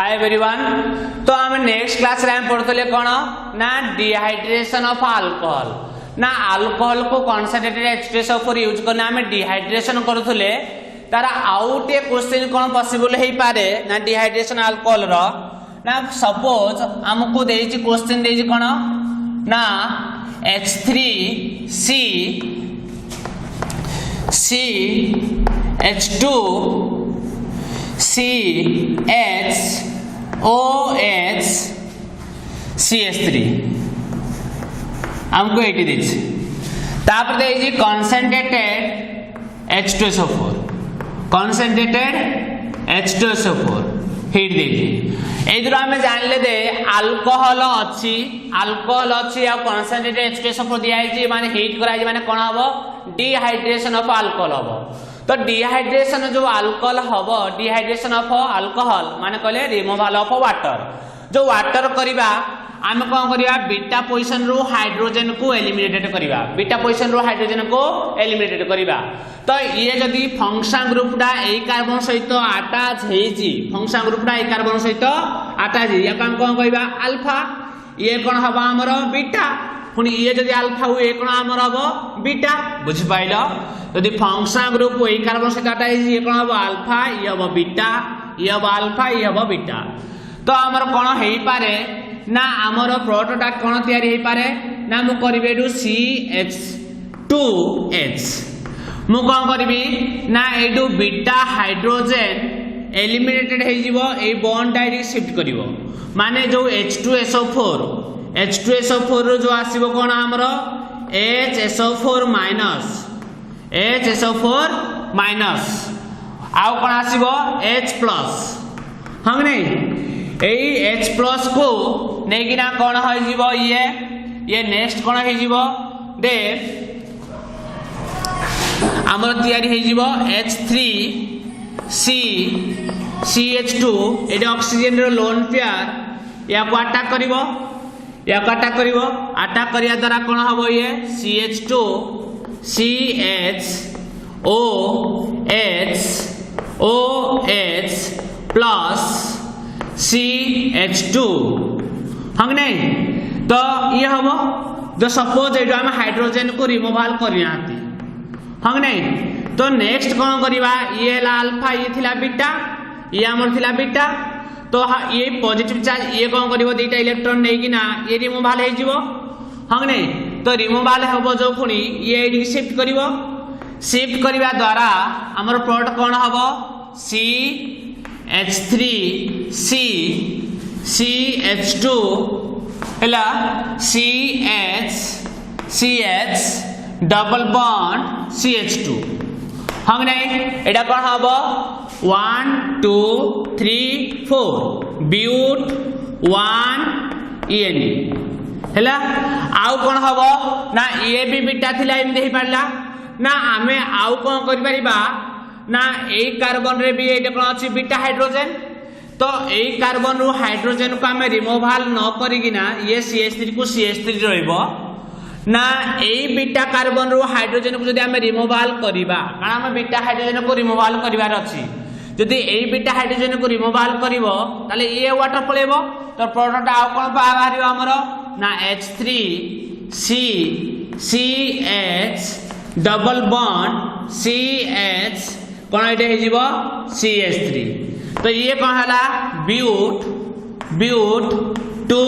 Hi everyone. तो आम next class रे पढ़ुले कौन ना डिहाइड्रेशन ऑफ अल्कोहल ना अल्कोहल को कॉन्सनट्रेटेड H2SO4 यूज करना आम डिहाइड्रेशन करुले तार आउटे क्वेश्चन कौन पॉसिबल हो पारे ना डिहाइड्रेशन अल्कोहल रो ना सपोज हमको देछि क्वेश्चन देछि कौन ना H3CH2 CHOH CH3 हमको एटी देछि तापर देछि concentrated H2SO4 concentrated H2SO4 hit देछि एदरो हमें जानले दे अल्कोहल अछि आ कंसंट्रेटेड H2SO4 दिया है माने हिट करा माने कोन हबो डिहाइड्रेशन ऑफ अल्कोहल हबो। तो डिहाइड्रेशन जो अल्कोहल हबो डिहाइड्रेशन ऑफ अल्कोहल माने कहले रिमूवल ऑफ वाटर जो वाटर करिबा आमे कोन करिबा बीटा पोजीशन रो हाइड्रोजन को एलिमिनेटेड करिबा बीटा पोजीशन रो हाइड्रोजन को एलिमिनेटेड करिबा। तो ये जदी फंक्शन ग्रुपडा ए कार्बन सहित अटैच हेजी फंक्शन ग्रुपडा ए कार्बन सहित अटैच या काम कोन कहिबा अल्फा ये कोन हबा हमरो बीटा पुनी ये जदी अल्फा हुए कोन हमरो हबो बीटा बुझि पाइलो। यदि फंक्शन ग्रुप ए कार्बन सहित अटैच हेजी ये कोन हबो अल्फा ये हबो बीटा ये हबो अल्फा ये हबो बीटा। तो हमर कोन हेई पारे ना हमर प्रोडक्ट कोन तयारी हेई पारे ना मु करबेडू CH2H मु कोन करबी ना एडू बीटा हाइड्रोजन एलिमिनेटेड हे जीवो ए बॉन्ड डायरेक्ट शिफ्ट करिवो माने जो H2SO4 रो जो आसीबो कोन हमरो HSO4 माइनस आउ कोन आसीबो H प्लस हम नहीं एई H प्लस को नेगिना कोन होई जीवो ये नेक्स्ट कोन होई जीवो दे हमर तयारी हे जीवो H3CH2 एडे ऑक्सीजन रो लोन पेयर या को अटैक करिवो अटैक करिया द्वारा कोन हबो ये CH2 CHOH प्लस CH2 हम नहीं। तो ये हबो जो सपोज एडो हम हाइड्रोजन को रिमूवल करियाती हम नहीं। तो नेक्स्ट कोन करिबा ये ला अल्फा ये थिला बीटा ये हमर थिला बीटा। तो ये पॉजिटिव चार्ज ये कोन करिवो दुईटा इलेक्ट्रॉन नेकिना ये रिमूवल हे जिवो हम नहीं। तो रिमूवल हबो जो पुनी ये एडी शिफ्ट करिवो शिफ्ट करिवा द्वारा हमर प्रोडक्ट कोन हबो CH2 हला CH डबल बॉन्ड CH2 हम नहीं एडा कोन हबो 1 2 3 4 ब्यूट 1 ENE हला आउ कोन हबो ना ये भी बीटा थिला एम देहि पारला ना आमे आउ कोन करि परिबा ना ए कार्बन रे भी एटा कोन अछि बीटा हाइड्रोजन। तो ए कार्बन रो हाइड्रोजन को आमे रिमूवल न करिगिना ये CH3 को CH3 रहइबो ना ए बीटा कार्बन रो हाइड्रोजन को जदी आमे रिमूवल करिबा कारण आमे बीटा हाइड्रोजन को रिमूवल करिवार अछि जदी ए बीटा हाइड्रोजन को रिमूवल करिवो ताले ए वाटर पळेबो। तो प्रोडक्ट आ कोन बाहरियो हमरो ना H3CH डबल बॉन्ड CH कोन एटे हे जीवो CH3। तो ये कोन हला ब्यूट 2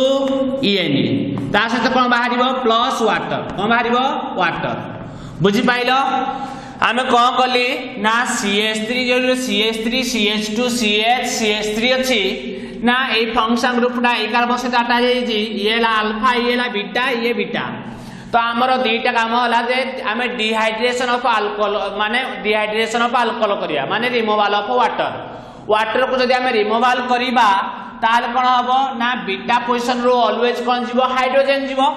ENE ता सहित कोन बाहरिबो प्लस वाटर कोन बाहरिबो वाटर बुझि पाइलो। आमे कोन कली ना CH3 जो CH3 CH2 CH CH3 अछि ना ए फंक्शन ग्रुपडा ए कार्बन से डाटा जेजी ये ला अल्फा ये ला बीटा ये बीटा। तो हमरो दुईटा काम होला जे आमे डिहाइड्रेशन ऑफ अल्कोहल माने डिहाइड्रेशन ऑफ अल्कोहल करिया माने रिमूवल ऑफ वाटर को जदी आमे रिमूवल करिबा ताले कोन हबो ना बीटा पोजीशन रो ऑलवेज कोन जीवो हाइड्रोजन जीवो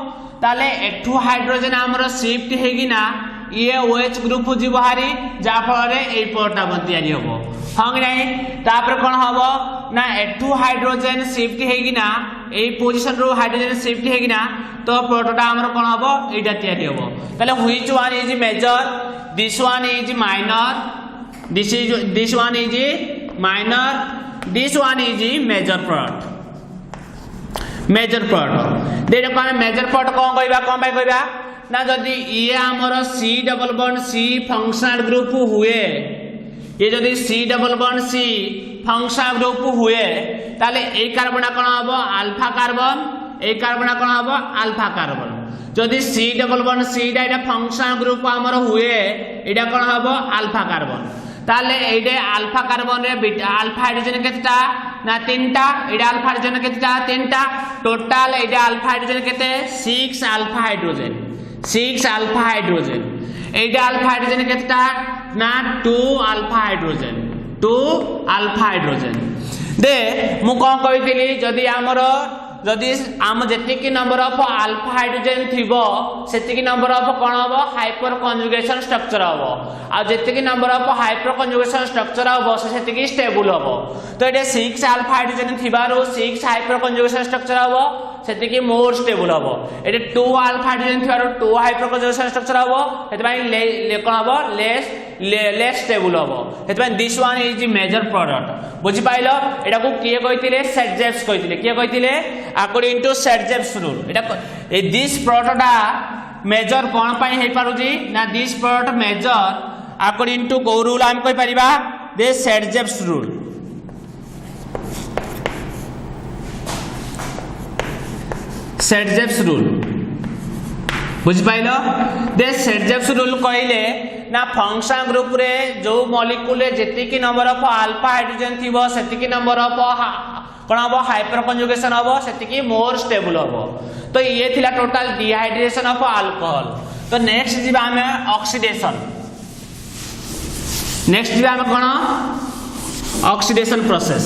ताले एठु हाइड्रोजन हमरो शिफ्ट हेगिना ये OH ग्रुप जीवो हारी जा फल रे ए पोर्टा तयारी हबो हम नहीं। तापर कोन हबो ना एठु हाइड्रोजन शिफ्ट हेगिना ए पोजीशन रो हाइड्रोजन शिफ्ट हेगिना तो प्रोडक्ट हमरो कोन हबो एटा तयारी हबो। ताले which one is major this one is minor this one is minor this one is major product देखो आम मेजर प्रोडक्ट कौन कहबा कौन पाई कहबा ना जदि ये आमर C double bond C functional group हुए ये जदि C double bond C functional group हुए ताले ए कार्बन कौन हम अल्फा कार्बन ए कार्बन कौन हम अल्फा कार्बन जदि सी डबल बॉन्ड सी डा फंक्शनल ग्रुप आमर हुए एटा कौन हम अल्फा कार्बन ताले एडे अल्फा कार्बन रे बीटा अल्फा हाइड्रोजन केतेटा ना तीनटा एडे अल्फा हाइड्रोजन केतेटा तीनटा टोटल एडे अल्फा हाइड्रोजन केते 6 अल्फा हाइड्रोजन 6 अल्फा हाइड्रोजन एडे अल्फा हाइड्रोजन केतेटा ना 2 अल्फा हाइड्रोजन दे मु कोन कहितली जदी हमरो जदि आम जेतिकी नंबर ऑफ अल्फा हाइड्रोजन थिबो सेतिकी नंबर ऑफ कोन हबो हाइपर कंजुगेशन स्ट्रक्चर हबो आ जेतिकी number of hyperconjugation structure हबो सेतिकी स्टेबल हबो तो एटे 6 अल्फा हाइड्रोजन थिबारो 6 हाइपर कंजुगेशन स्ट्रक्चर हबो सेतिकी मोर स्टेबल हबो एटे 2 अल्फा हाइड्रोजन थिबारो 2 हाइपर कंजुगेशन स्ट्रक्चर हबो हेतबाई कोन हबो लेस स्टेबल हबो हेतबाई this one is the major product बुझि पाइलो एटा को किए कहितिले सेटजेप्स कहितिले किए कहितिले अकॉर्डिंग टू सेटजेप्स रूल एटा ए दिस प्रोडक्ट मेजर कोन पई हे पारुजी ना this product major according to को रूल हम कहि परिबा दे सेटजेप्स रूल सेटजेप्स रूल बुझ पाइलो दे सेटजेप्स रूल कहले ना फंक्शन ग्रुप रे जो मॉलिक्यूल रे जेतिकी नंबर ऑफ अल्फा हाइड्रोजन थिबो सेतिकी नंबर ऑफ कोन हबो हाइपर कंजुगेशन हबो सेतिकी मोर स्टेबल हबो तो ये थिला टोटल डिहाइड्रेशन ऑफ अल्कोहल तो नेक्स्ट जीवा हमें ऑक्सीडेशन नेक्स्ट जीवा हमें कोन oxidation process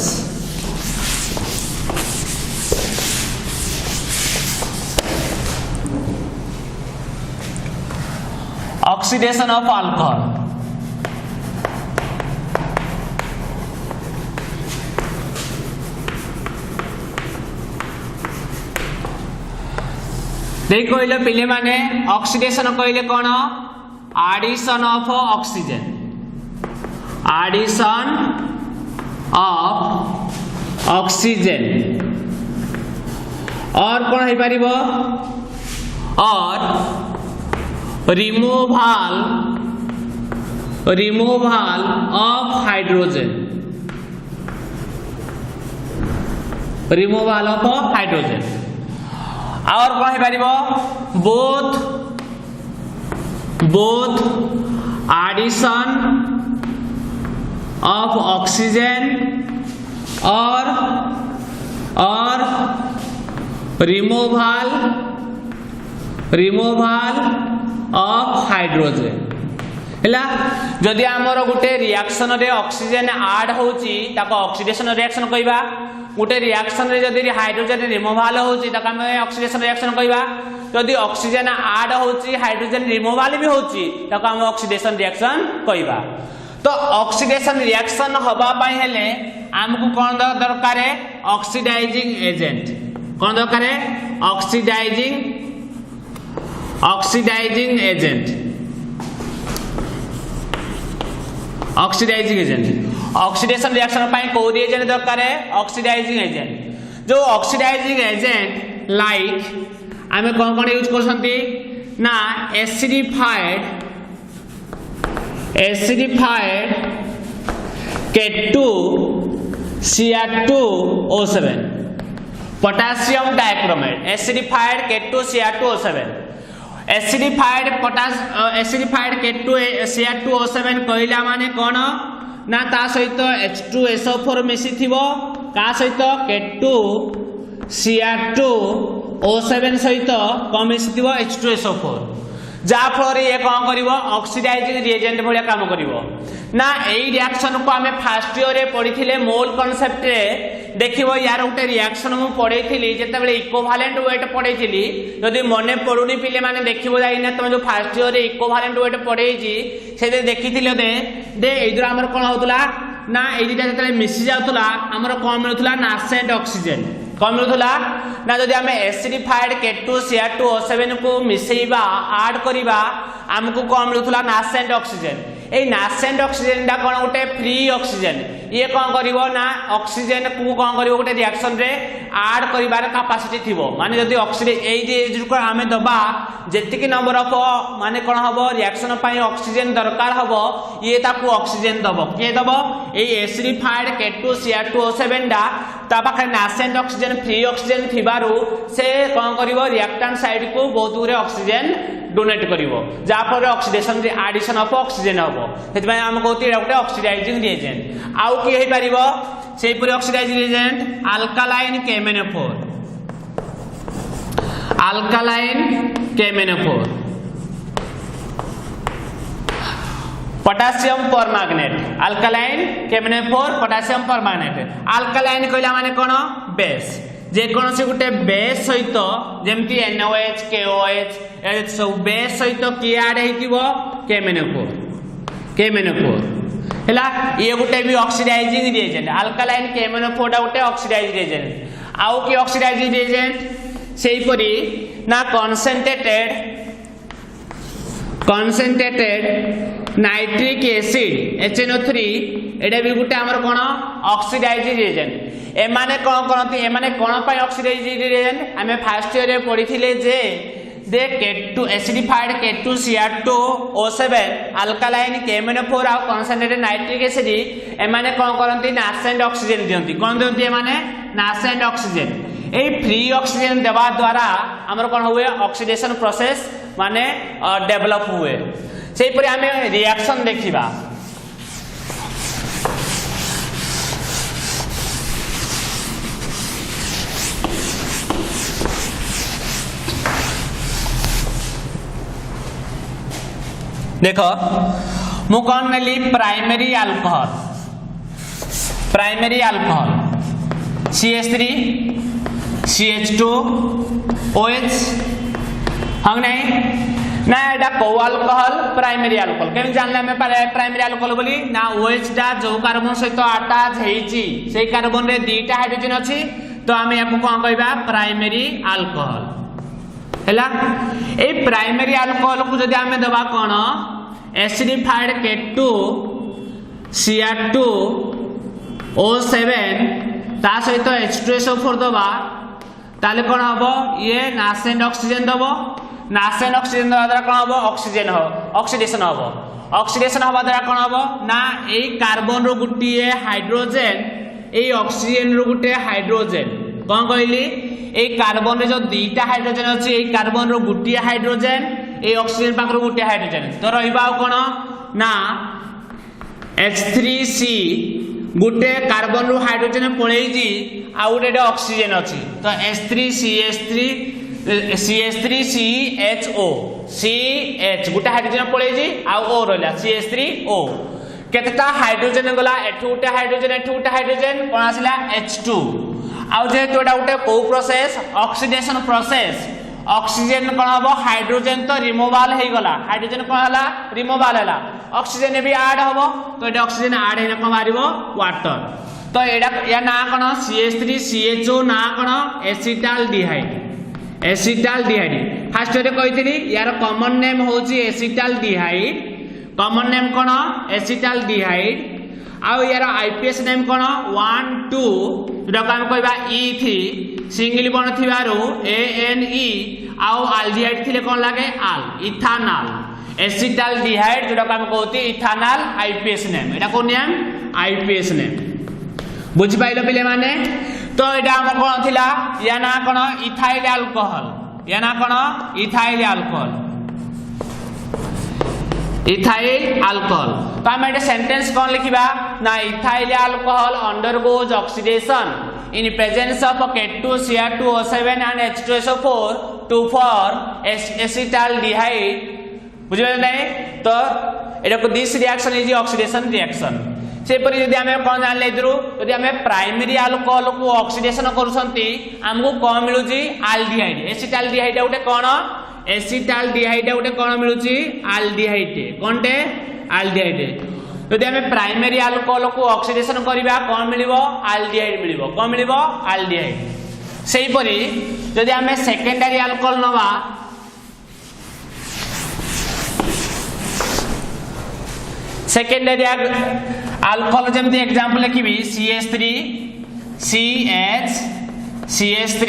oxidation of alcohol देख कहले पिले माने ऑक्सीडेशन कहले कोन addition of oxygen addition of oxygen और कोन हे परिबो और removal of hydrogen removal of hydrogen और कौन है पारिबो बोथ एडिशन ऑफ ऑक्सीजन और रिमूवल ऑफ हाइड्रोजन हैला जदि हमर गुटे रिएक्शन रे ऑक्सीजन ऐड होउची ताको ऑक्सीडेशन रिएक्शन कहबा गुटे रिएक्शन रे जदि हाइड्रोजन रिमूवल होउची ताको हम ऑक्सीडेशन रिएक्शन कहबा जदि ऑक्सीजन ऐड होउची हाइड्रोजन रिमूवल भी होउची ताको हम ऑक्सीडेशन रिएक्शन कहबा तो ऑक्सीडेशन रिएक्शन होबा पई हेले हमकु कोन दरकार है ऑक्सीडाइजिंग एजेंट कोन दरकार है ऑक्सीडाइजिंग एजेंट ऑक्सीडेशन रिएक्शन पाई को एजेंट दरकार है ऑक्सीडाइजिंग एजेंट जो ऑक्सीडाइजिंग एजेंट लाइक आमे कोन कोन यूज कर सकती ना acidified K2Cr2O7 potassium dichromate acidified K2Cr2O7 acidified K2Cr2O7 कहला माने कोन ना ता सहित H2SO4 मिसी थिबो का सहित K2Cr2O7 सहित कम मिसी थिबो H2SO4 जा फल ये कौन करिवो ऑक्सीडाइजिंग रिएजेंट भलिया काम करिवो ना एई रिएक्शन को हमें फर्स्ट ईयर रे पढिथिले मोल कांसेप्ट रे देखिवो यार उटे रिएक्शन मु पढैथिली जेतेबेले इक्विवेलेंट वेट पढैथिली जदी मने पडुनी पिले माने देखिवो जाइना तुम जो फर्स्ट ईयर रे इक्विवेलेंट वेट पढैछि सेते देखिथिले दे एइदरा हमर कोन होतला ना एइदिटा जेतेबेले मिसि जाउतला हमर कोन मिलुतला नासेंट ऑक्सीजन कम मिलुतला ना जदि हमें एसिडिफाइड K2Cr2O7 को मिसेइबा ऐड करिबा हमकु कम मिलुतला nascent oxygen A nascent oxygen डा कोन उटे फ्री ऑक्सीजन ये कौन करिवो ना ऑक्सीजन को कौन करिवो गोटे रिएक्शन रे ऐड करिवार कैपेसिटी थिबो माने जदी ऑक्सीजन एई जे को आमे दबा जेतिक नंबर ऑफ माने कोन हबो रिएक्शन पई ऑक्सीजन दरकार हबो ये ताकू ऑक्सीजन दबो के दबो एई एसिडिफाइड K2Cr2O7 डा ता पाखे नासेंट ऑक्सीजन फ्री ऑक्सीजन थिबारु से कोन करिवो रिएक्टेंट साइड को बहुत दूरे ऑक्सीजन डोनेट करिवो जा पर ऑक्सीडेशन रे एडिशन ऑफ ऑक्सीजन हबो सेति पई हम कहती एटा गोटे ऑक्सीडाइजिंग रिएजेंट आउ की हे परिवो सेहि परि oxidising reagent alkaline KMnO4 alkaline KMnO4 potassium permanganate alkaline KMnO4 potassium permanganate alkaline कहला माने कोन बेस जे कोनसी गुटे बेस सहित जेमति NOH KOH ए सब बेस सहित की ऐड हेतिबो KMnO4 हैला ये गुटे भी ऑक्सीडाइजिंग रिएजेंट अल्कालाइन KMnO4 डा गुटे ऑक्सीडाइजिंग रिएजेंट आउ की ऑक्सीडाइजिंग रिएजेंट सेही परी ना concentrated नाइट्रिक एसिड HNO3 एडा भी गुटे हमर कोन ऑक्सीडाइजिंग रिएजेंट ए माने कोन करंती ए माने कोन पय ऑक्सीडाइजिंग रिएजेंट हमें फर्स्ट ईयर रे पढिथिले जे दे K2 acidified K2Cr2O7 alkaline KMnO4 uh concentrated nitric acid A माने कोन करंती नासेंट ऑक्सीजन दियंती कोन दियंती ए माने nascent oxygen A free oxygen देवा द्वारा हमर कोन हुए ऑक्सीडेशन प्रोसेस माने डेवलप हुए सेही परि हमें रिएक्शन देखिबा देखो मु कौन नेली primary alcohol CH3 CH2 OH हम नहीं ना एटा को अल्कोहल प्राइमरी अल्कोहल केम जानले हमें प्राइमरी अल्कोहल बोली ना OH डा जो कार्बन सहित अटैच हेची सेही कार्बन रे दुईटा हाइड्रोजन अछि तो हमें याको कोन कहबा प्राइमरी अल्कोहल हैला ए प्राइमरी अल्कोहल को जदी हमें दबा कोन एसिडिफाइड K2Cr2O7 ता सहित H2SO4 दबा ताले कोन हबो ये नासेंट ऑक्सीजन दबो नासेंट ऑक्सीजन दबा द्वारा कोन हबो ऑक्सीडेशन हबा द्वारा कोन हबो ना ए कार्बन रो गुटिए हाइड्रोजन ए ऑक्सीजन रो गुटे हाइड्रोजन कोन कहली ए कार्बन रे जो दुईटा हाइड्रोजन अछि ए कार्बन रो गुटिए हाइड्रोजन ए ऑक्सीजन पाखर गुटिए हाइड्रोजन तो रहिबा कोन ना H3C गुटे कार्बन रो हाइड्रोजन पळेजी आ गुटे ऑक्सीजन अछि तो H3CH3CH3CHO CH गुटे हाइड्रोजन पळेजी आ O रहला CH3O केतटा हाइड्रोजन गला एठु गुटे हाइड्रोजन कोन आसिला H2 आ जे तोडा गुटे को प्रोसेस ऑक्सीडेशन प्रोसेस ऑक्सीजन कोन हबो हाइड्रोजन तो रिमूवल हे गला हाइड्रोजन कोन हला रिमूवल हला ऑक्सीजन भी ऐड हबो तो एटा ऑक्सीजन ऐड हेना कोन मारिबो वाटर तो एडा या ना कोन CH3CHO ना कोन एसिटाल्डिहाइड फर्स्ट रे कहितली यार कॉमन नेम होची एसिटाल्डिहाइड कॉमन नेम कोन एसिटाल्डिहाइड आ यार आईपीएस नेम कोन 1 2 जोटा हम कहबा E3 सिंगल बॉन्ड थिबारो ANE आउ अल्डिहाइड थिले कोन लागे आल इथानल एसिटाल्डिहाइड जोटा हम कहती इथानल आईपीएस नेम एटा कोन नेम आईपीएस नेम बुझ पाइलो पिले माने तो एटा हम कोन थिला या ना कोन इथाइल अल्कोहल तो हम एटा सेंटेंस कोन लिखिबा ना ethyl alcohol undergoes oxidation in presence of K2Cr2O7 and H2SO4 to form acetaldehyde बुझिबे नै तो एटा को this reaction is oxidation reaction से परि यदि हमें कोन जान ले दरु यदि हमें प्राइमरी अल्कोहल को ऑक्सीडेशन करूसंती हमको कोन मिलुजी एल्डिहाइड एसिटाल्डिहाइड उटे कोन एसिटाल्डिहाइड उटे कोन मिलुजी एल्डिहाइड कोनटे एल्डिहाइड यदि हमें प्राइमरी अल्कोहल को ऑक्सीडेशन करिबा कोन मिलिबो एल्डिहाइड मिलिबो कोन मिलिबो एल्डिहाइड सेही परि यदि हमें सेकेंडरी अल्कोहल नवा सेकेंडरी अल्कोहल जमती example लिखिबी CH3 CH CH3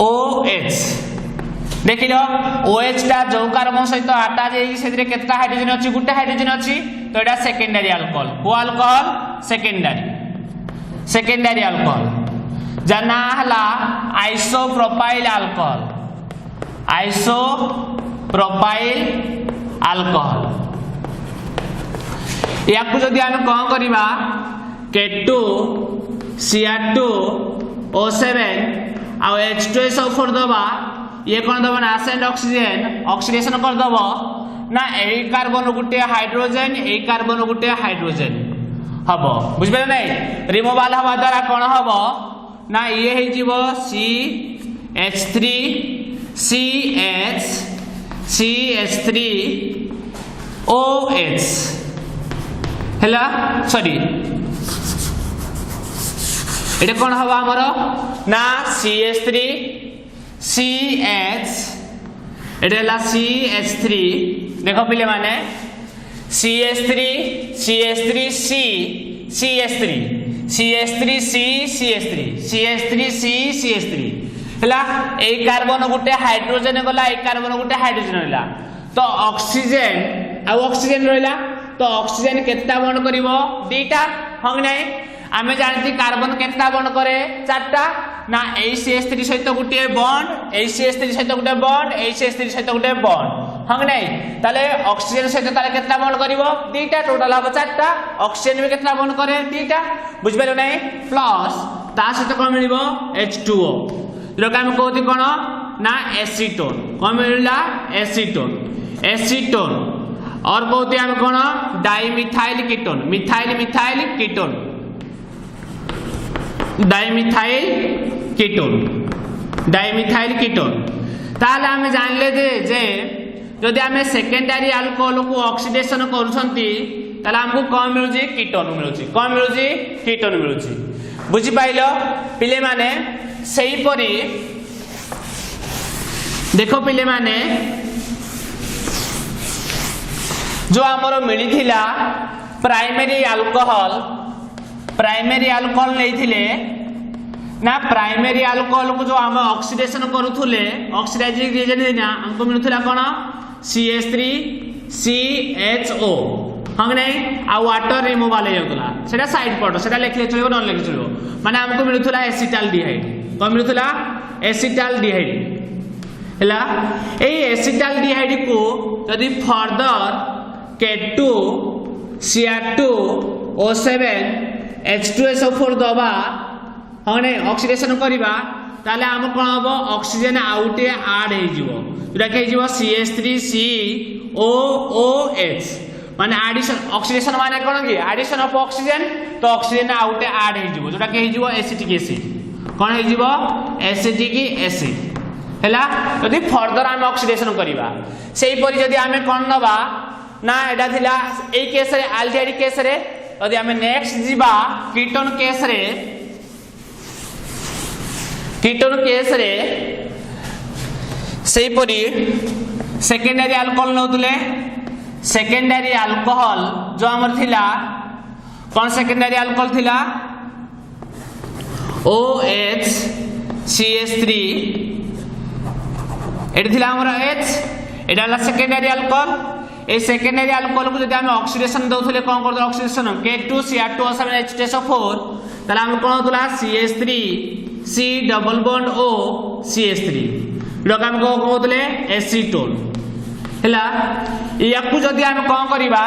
OH देखिल OH टा जो कार्बन सहित अटैच होई सेतिर केतटा हाइड्रोजन अछि गुटे हाइड्रोजन अछि तो एटा सेकेंडरी अल्कोहल को अल्कोहल सेकेंडरी अल्कोहल जना हला आइसोप्रोपाइल अल्कोहल याकु जदि हम कोन करबा K2 Cr2O7 आ H2SO4 दबा ये कोन दबा ना एसेंड ऑक्सीडेशन कर दबो ना एही कार्बन गुटे हाइड्रोजन एही कार्बन गुटे हाइड्रोजन हबो बुझबे नै रिमूवल हवा द्वारा कोन हबो ना ये हे जीवो CH3 CH CH3OH हैला सॉरी एटा कोन हवा हमर ना CH3 CH एटा ला CH3 देखो पिले माने CH3 CH3 C CH3 CH3 C CH3 CH3 C CH3 हैला ए कार्बन गुटे हाइड्रोजन गला ए कार्बन गुटे हाइड्रोजन रहला तो ऑक्सीजन आ ऑक्सीजन रहला तो ऑक्सीजन केतना बॉन्ड करिवो दुईटा हम नै आमे जानती कार्बन केतना बॉन्ड करे चारटा ना CH3 सहित गुटे बॉन्ड CH3 सहित गुटे बॉन्ड CH3 सहित गुटे बॉन्ड हम नै ताले ऑक्सीजन सहित ताले केतना बॉन्ड करिवो दुईटा टोटल हो चारटा ऑक्सीजन में केतना बॉन्ड करे दुईटा बुझबेलो नै प्लस ता सहित कोन मिलिवो H2O जोका हम कहती कोन ना एसीटोन कोन मिलला एसीटोन और कहते हम कोन डाइमिथाइल कीटोन ताले हम जानले जे जदि हम सेकेंडरी अल्कोहल को ऑक्सीडेशन करूछंती ताले हमको कोन मिलुची कीटोन मिलुची बुझी पाइलो पिले माने सही परी देखो पिले माने जो हमरो मिली थिला प्राइमरी अल्कोहल लेथिले ना प्राइमरी अल्कोहल को जो हम ऑक्सीडेशन करूथुले ऑक्सीडाइजिंग रिएजेंट देना हमको मिलुथला कोन CH3 CHO हम नै आ वाटर रिमूवल हे होतला सेटा साइड पॉट सेटा लिखले चलिबो न लिखले चलिबो माने हमको मिलुथला एसिटाल्डिहाइड कोन मिलुथला एसिटाल्डिहाइड हैला ए एसिटाल्डिहाइड को यदि फर्दर K2 Cr2O7 H2SO4 दबा हने ऑक्सीडेशन करिबा ताले हम कोन हबो ऑक्सीजन आउटे ऐड हे जिवो जेटा के जिवो CH3COOH माने एडिशन ऑक्सीडेशन माने कोन कि एडिशन ऑफ ऑक्सीजन तो ऑक्सीजन आउटे ऐड हे जिवो जेटा के हे जिवो एसिटिक एसिड कोन हे जिवो एसिटिक एसिड हैला यदि फर्दर हम ऑक्सीडेशन करिबा सेही परि यदि हम कोन नबा ना एडा थिला ए केस रे एल्डिहाइड केस रे यदि हम नेक्स्ट जीवा कीटोन केस रे सेही परि सेकेंडरी अल्कोहल नउतले सेकेंडरी अल्कोहल जो हमर थिला कोन सेकेंडरी अल्कोहल थिला OH CH3 एटा थिला हमर H एटा ला सेकेंडरी अल्कोहल ए सेकेंडरी अल्कोहल को जदि हम ऑक्सीडेशन दउथले कोन करदो ऑक्सीडेशन K2 Cr2O7 H2SO4 तला हम कोन होतला CH3 C double bond O CH3 लोका हम को होतले एसीटोन हैला याकू जदि हम कोन करिबा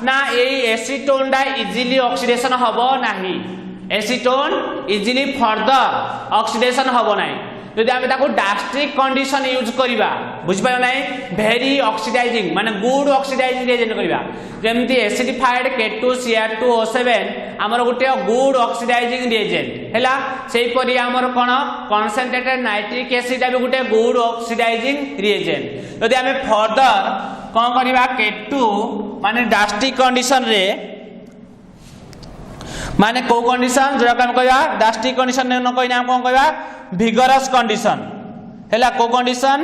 ना ए एसीटोन डा इजीली ऑक्सीडेशन हबो नाही एसीटोन इजीली फर्दर ऑक्सीडेशन हबो नाही यदि हम ताको डास्टिक कंडीशन यूज करिबा बुझ पायो नाही वेरी ऑक्सीडाइजिंग माने गुड ऑक्सीडाइजिंग एजेंट करिबा जेमति एसिडिफाइड K2 Cr2O7 हमर गुटे गुड ऑक्सीडाइजिंग एजेंट हैला सेही परि हमर कोन कंसंट्रेटेड नाइट्रिक एसिड भी गुटे गुड ऑक्सीडाइजिंग रिएजेंट यदि हम फर्दर कोन करिबा K2 माने डास्टिक कंडीशन रे माने को कंडीशन जो हम कहबा डास्टिक कंडीशन न कहना हम कोन कहबा vigorous condition हैला को कंडीशन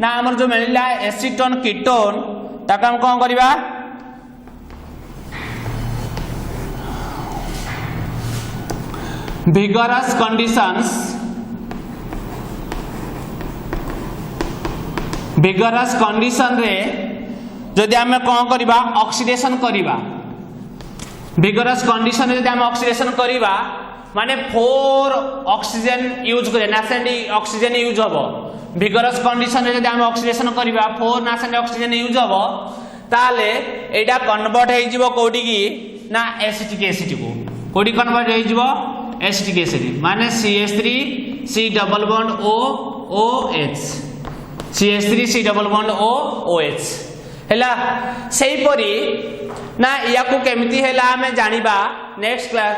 ना हमर जो मिलला एसीटोन कीटोन ताका हम कोन करबा vigorous conditions रे जदि आम कौन करवा ऑक्सीडेशन करवा vigorous condition रे जदि आम ऑक्सीडेशन करवा माने 4 ऑक्सीजन यूज करे नासेंट ऑक्सीजन यूज हबो vigorous condition रे जदि आम ऑक्सीडेशन करवा 4 नासेंट ऑक्सीजन यूज हबो ताले एटा कन्वर्ट हे जिवो कोडी की ना एसिटिक एसिड को कोडी कन्वर्ट हे जिवो एसिटिक एसिड माने CH3 C double bond O OH CH3 C double bond O OH हैला सेही परी ना या को केमिति हैला हमें जानिबा नेक्स्ट क्लास